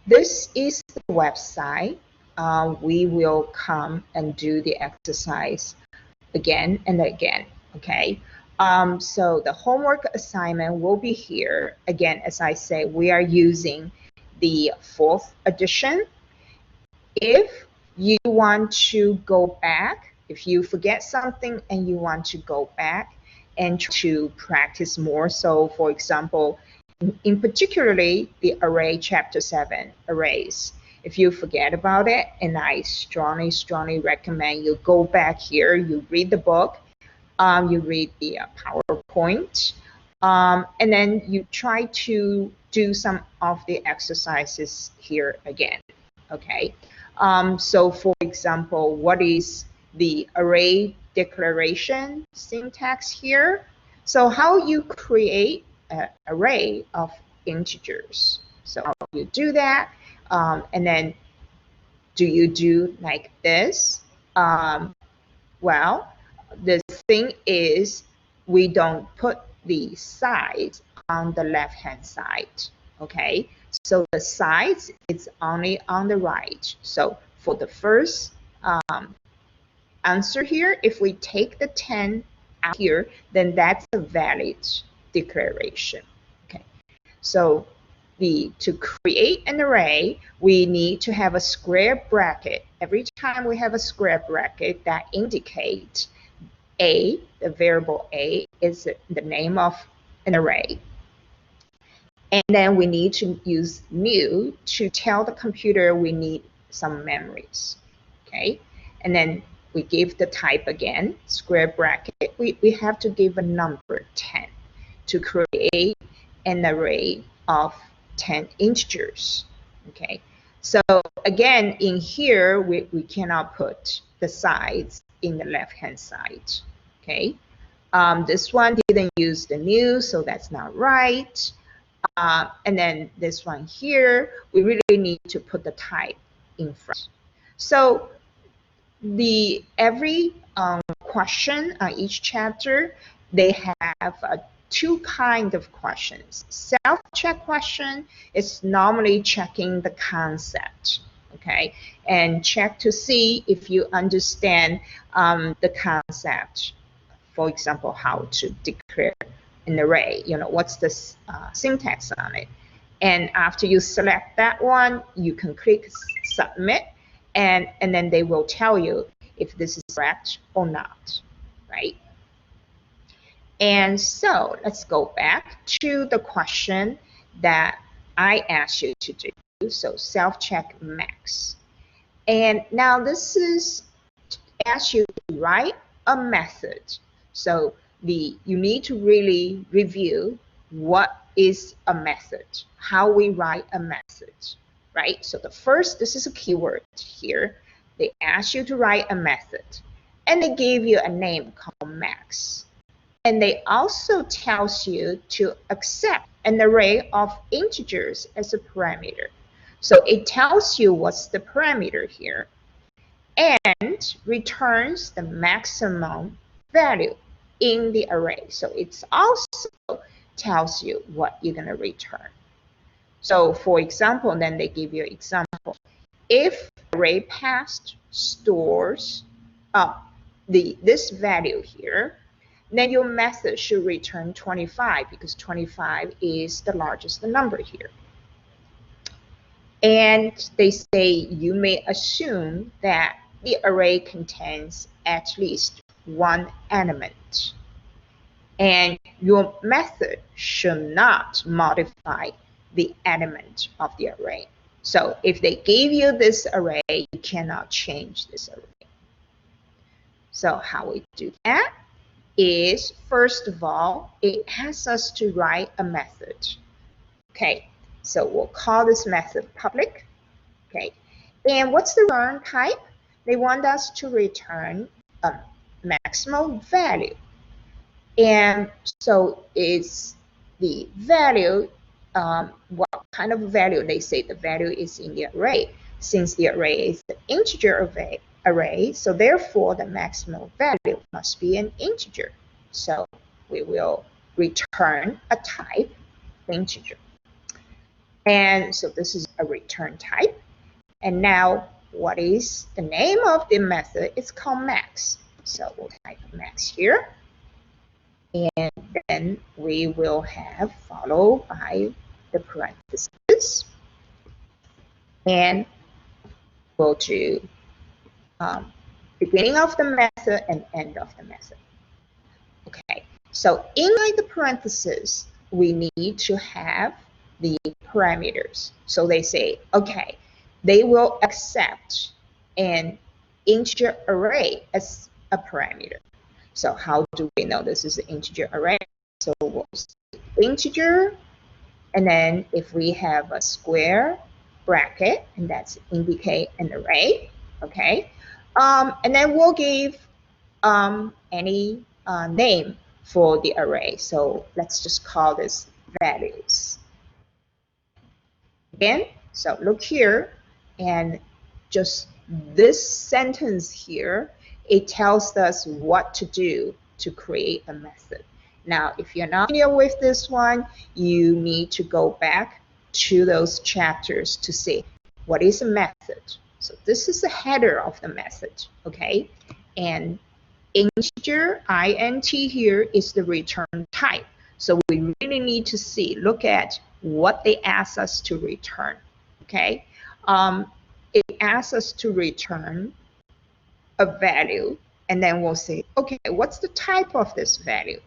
this is the website. We will come and do the exercise again and again, okay? So the homework assignment will be here. Again, as I say, we are using the 4th edition. If you want to go back, if you forget something and you want to go back and to practice more, so for example, in particularly the array chapter 7 arrays, if you forget about it, and I strongly recommend you go back here, you read the book, you read the PowerPoint, and then you try to do some of the exercises here again, okay? So for example, what is the array declaration syntax here? So how you create an array of integers. So how you do that, and then do you do like this? Well, the thing is we don't put the sides on the left hand side, okay? So the sides is only on the right. So for the first answer here, if we take the 10 out here, then that's a valid declaration, okay? So to create an array, we need to have a square bracket. Every time we have a square bracket, that indicates A, the variable A, is the name of an array. And then we need to use new to tell the computer we need some memories, okay? And then we give the type again, square bracket. We have to give a number 10 to create an array of 10 integers, okay? So again, in here, we cannot put the sides in the left-hand side, okay? This one didn't use the new, so that's not right. And then this one here, we really need to put the type in front. So every question on each chapter, they have two kinds of questions. Self-check question is normally checking the concept, okay, and check to see if you understand the concept. For example, how to declare an array, what's the syntax on it. And after you select that one, you can click submit, and then they will tell you if this is correct or not, right? And so let's go back to the question that I asked you to do. So self-check max. And now this is to ask you to write a method. So you need to really review what is a method, how we write a method, right? So the first, this is a keyword here. They ask you to write a method, and they gave you a name called max. And they also tells you to accept an array of integers as a parameter. So it tells you what's the parameter here and returns the maximum value in the array. So it also tells you what you're going to return. So for example, then they give you an example. If array passed stores this value here, then your method should return 25 because 25 is the largest number here. And they say you may assume that the array contains at least one element. And your method should not modify the element of the array. So if they gave you this array, you cannot change this array. So how we do that is, first of all, it asks us to write a method. Okay, so we'll call this method public. Okay, and what's the return type? They want us to return a maximum value. And so it's the value, what kind of value? They say the value is in the array. Since the array is the integer array, so therefore the maximum value must be an integer. So we will return a type integer. And so this is a return type. And now what is the name of the method? It's called max. So we'll type max here. And then we will have followed by the parentheses. And we'll do beginning of the method and end of the method. Okay, so inside the parentheses, we need to have the parameters. So they say, okay, they will accept an integer array as a parameter. So how do we know this is an integer array? So we'll say integer, and then if we have a square bracket, and that's indicate an array, okay? And then we'll give any name for the array. So let's just call this values. Again, so look here, and just this sentence here, it tells us what to do to create a method. Now, if you're not familiar with this one, you need to go back to those chapters to see what is a method. So this is the header of the method, okay? And integer, int here is the return type. So we really need to see, look at what they ask us to return, okay? It asks us to return a value, and then we'll say, okay, what's the type of this value,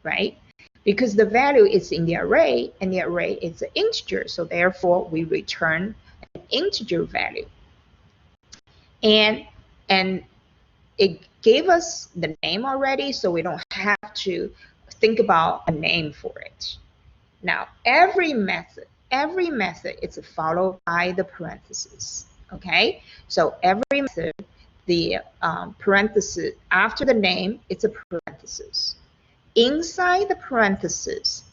right? Because the value is in the array, and the array is an integer, so therefore we return an integer value. And it gave us the name already, so we don't have to think about a name for it. Now, every method is followed by the parentheses, okay? So every method, the parenthesis, after the name, it's a parenthesis. Inside the parenthesis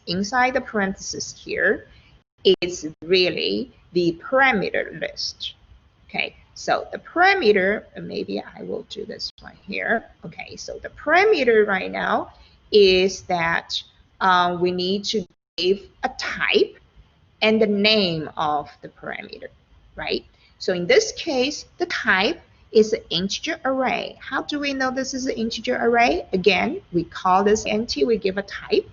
here is really the parameter list, okay? So the parameter, maybe I will do this one here. Okay, so the parameter right now is that we need to give a type and the name of the parameter, right? So in this case, the type is an integer array. How do we know this is an integer array? Again, we call this int, we give a type,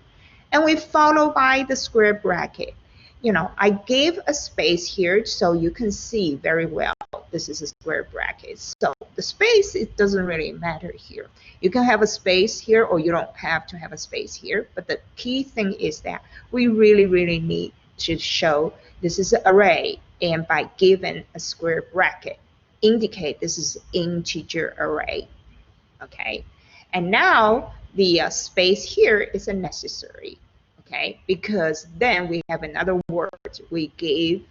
and we follow by the square bracket. You know, I gave a space here so you can see very well this is a square bracket. So the space, it doesn't really matter here. You can have a space here or you don't have to have a space here. But the key thing is that we really need to show this is an array, and by giving a square bracket, indicate this is integer array. Okay, and now the space here is unnecessary. Okay, because then we have another word. We gave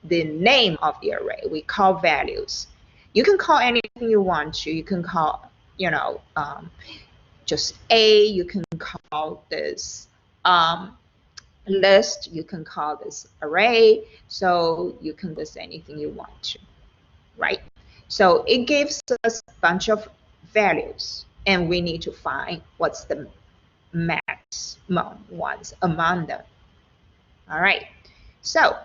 the name of the array. We call values. You can call anything you want to. You can call, you know, just A. You can call this list. You can call this array. So you can list anything you want to, right? So it gives us a bunch of values, and we need to find what's the maximum ones among them. All right. So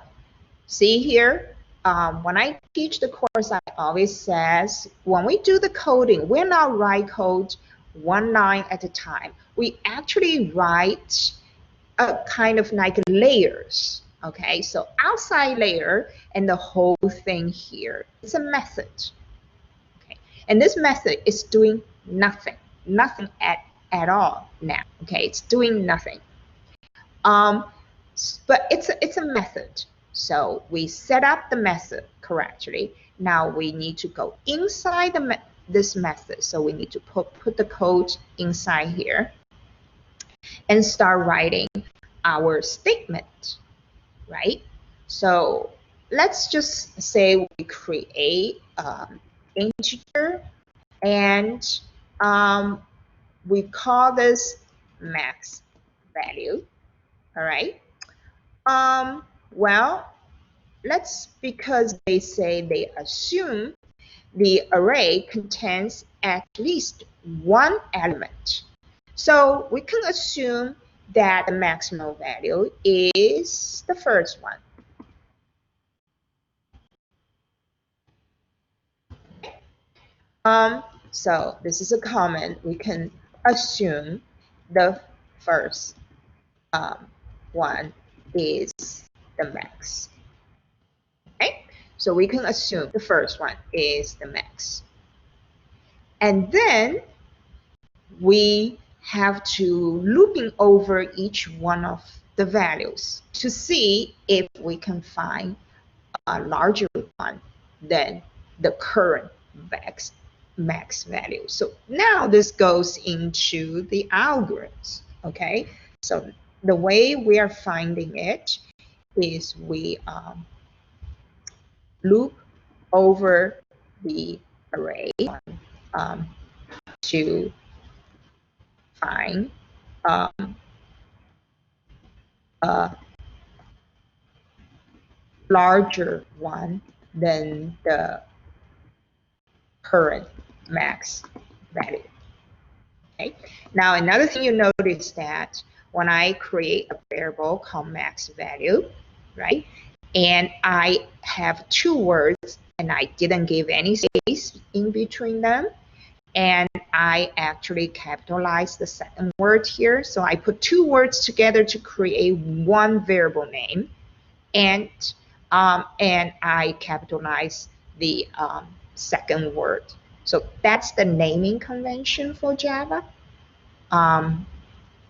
see here, when I teach the course, I always says, when we do the coding, we're not write code one line at a time. We actually write a kind of like layers. Okay, so outside layer and the whole thing here is a method. Okay, and this method is doing nothing at all now. Okay, it's doing nothing. But it's a method. So we set up the method correctly. Now we need to go inside this method. So we need to put the code inside here and start writing our statement, right? So let's just say we create integer, and we call this max value. All right. Well, because they say they assume the array contains at least one element. So we can assume that the maximum value is the first one. So this is a comment. We can assume the first one is the max. Okay? So we can assume the first one is the max. And then we have to looping over each one of the values to see if we can find a larger one than the current max value. So now this goes into the algorithms, okay? So the way we are finding it is we loop over the array um, to find a larger one than the current max value. Okay. Now another thing you notice that when I create a variable called max value, right, and I have two words and I didn't give any space in between them, and I actually capitalized the second word here. So I put two words together to create one variable name, and I capitalize the second word. So that's the naming convention for Java.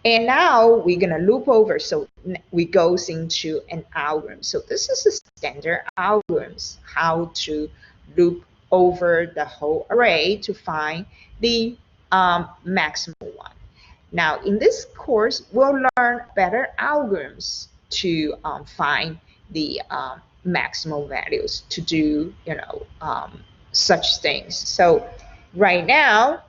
And now we're gonna loop over. So we goes into an algorithm. So this is a standard algorithms, how to loop over the whole array to find the maximum one. Now in this course, we'll learn better algorithms to find the maximal values to do, such things. So right now,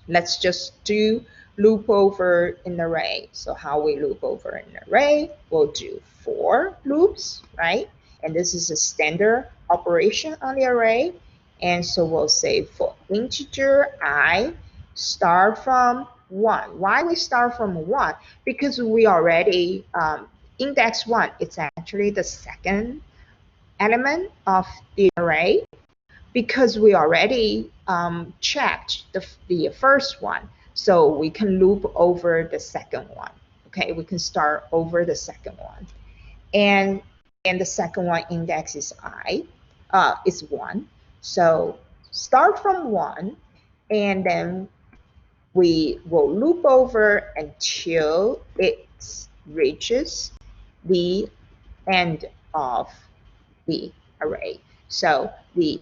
let's just do loop over an array. So how we loop over an array, we'll do for loops, right? And this is a standard operation on the array. And so we'll say for integer I, start from 1. Why we start from 1? Because we already index 1. It's actually the second element of the array, because we already checked the first one. So we can loop over the second one. Okay, we can start over the second one. And the second one index is I, is 1. So start from 1, and then we will loop over until it reaches the end of the array. So the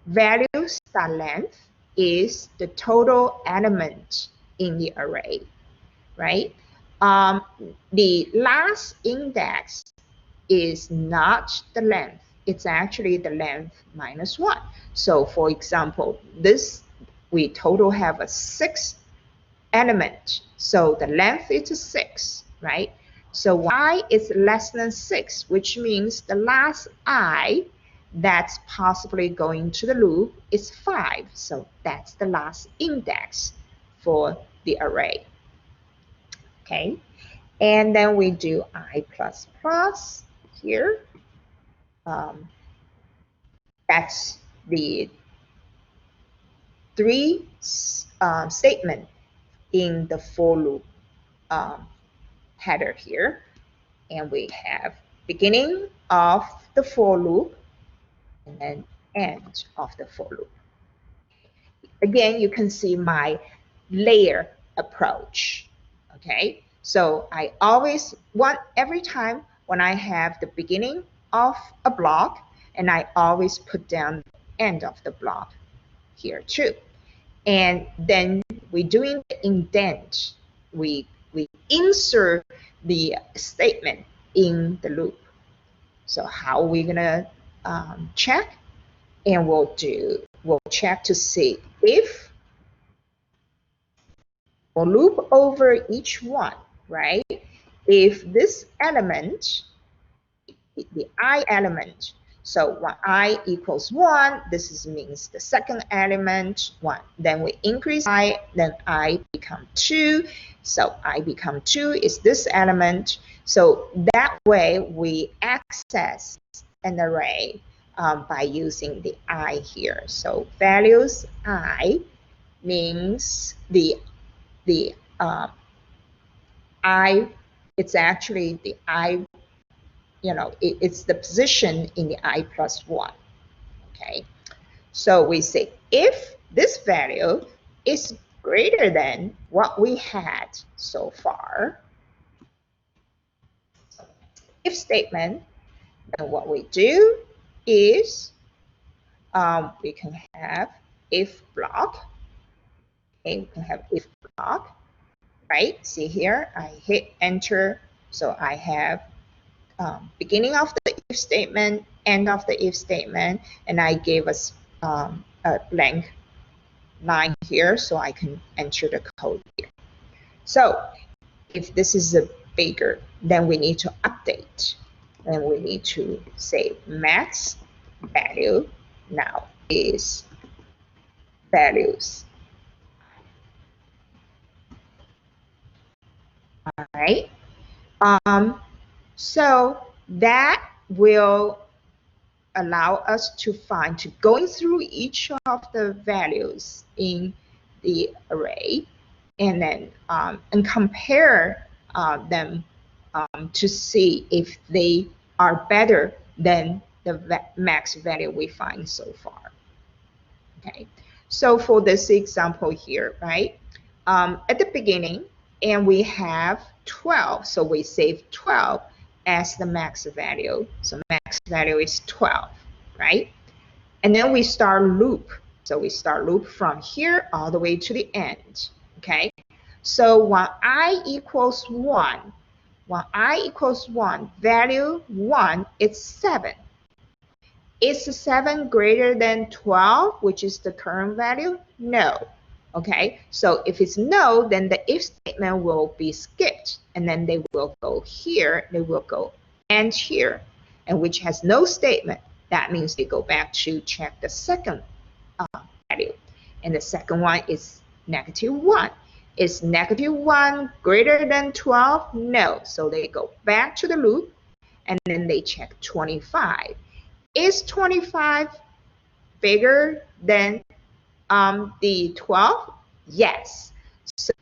value star length is the total element in the array, right? The last index is not the length. It's actually the length minus 1. So for example, this, we total have a 6 element. So the length is 6, right? So I is less than 6, which means the last I that's possibly going to the loop is 5. So that's the last index for the array. Okay, and then we do I plus plus here. That's the 3 statement in the for loop header here. And we have beginning of the for loop and then end of the for loop. Again, you can see my layer approach. Okay, so I always want, every time when I have the beginning of a block, and I always put down the end of the block here too. And then we're doing the indent. We insert the statement in the loop. So how are we gonna check? And we'll check to see if we'll loop over each one, right? If this element, the I element, so when I equals 1, this means the second element 1. Then we increase I, then I become 2. So I become 2 is this element. So that way we access an array by using the I here. So values I means the I, it's actually the I, it's the position in the I plus 1. Okay, so we say if this value is greater than what we had so far, if statement, then what we do is we can have if block. Okay, we can have if block, right? See here, I hit enter, so I have beginning of the if statement, end of the if statement, and I gave us a blank line here so I can enter the code here. So if this is a bigger, then we need to update. Then we need to say max value now is values. All right. So that will allow us to find, to going through each of the values in the array and then and compare them to see if they are better than the max value we find so far. Okay, so for this example here, right, at the beginning, and we have 12, so we save 12 as the max value. So max value is 12, right? And then we start loop. So we start loop from here all the way to the end. Okay, so when I equals 1, value 1, it's 7. Is 7 greater than 12, which is the current value? No. Okay, so if it's no, then the if statement will be skipped, and then they will go here, they will go and here, and which has no statement. That means they go back to check the second value, and the second one is -1. Is -1 greater than 12? No. So they go back to the loop, and then they check 25. Is 25 bigger than the 12? Yes. So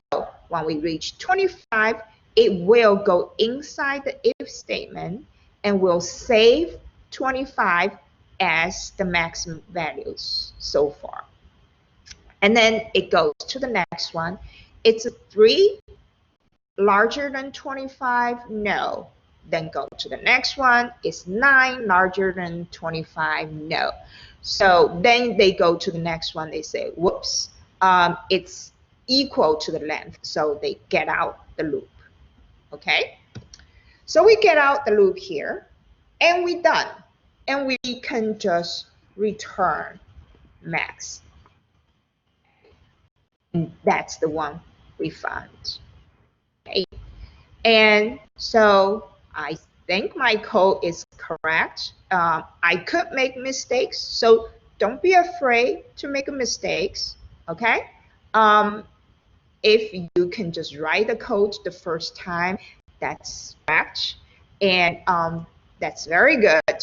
when we reach 25, it will go inside the if statement and will save 25 as the maximum values so far. And then it goes to the next one. It's a 3 larger than 25? No. Then go to the next one. Is 9 larger than 25? No. So then they go to the next one. They say, whoops, it's equal to the length. So they get out the loop. Okay. So we get out the loop here, and we're done. And we can just return max. And that's the one we found. Okay. And so I think my code is correct. I could make mistakes, so don't be afraid to make mistakes, okay? If you can just write the code the first time, that's correct, and that's very good.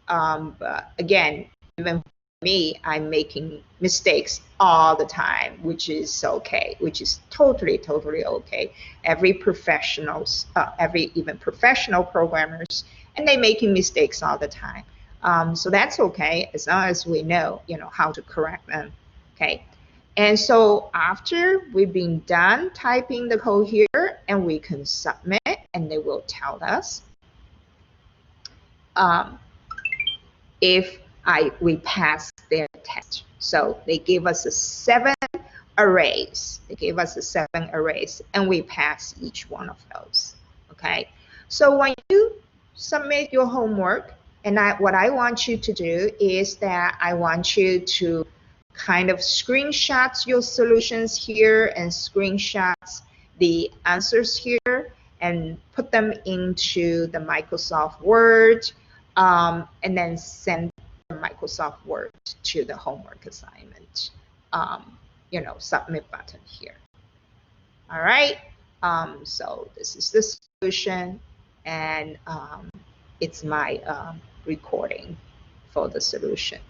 But again, even me, I'm making mistakes all the time, which is okay, which is totally okay. Every professionals, even professional programmers, and they making mistakes all the time. So that's okay, as long as we know, how to correct them. Okay. And so after we've been done typing the code here, and we can submit, and they will tell us if we pass their test. So they give us 7 arrays. They gave us 7 arrays, and we pass each one of those. Okay. So when you submit your homework, and what I want you to do is that I want you to kind of screenshots your solutions here and screenshots the answers here and put them into the Microsoft Word, and then send the Microsoft Word to the homework assignment, submit button here. All right, so this is the solution, and it's my recording for the solution.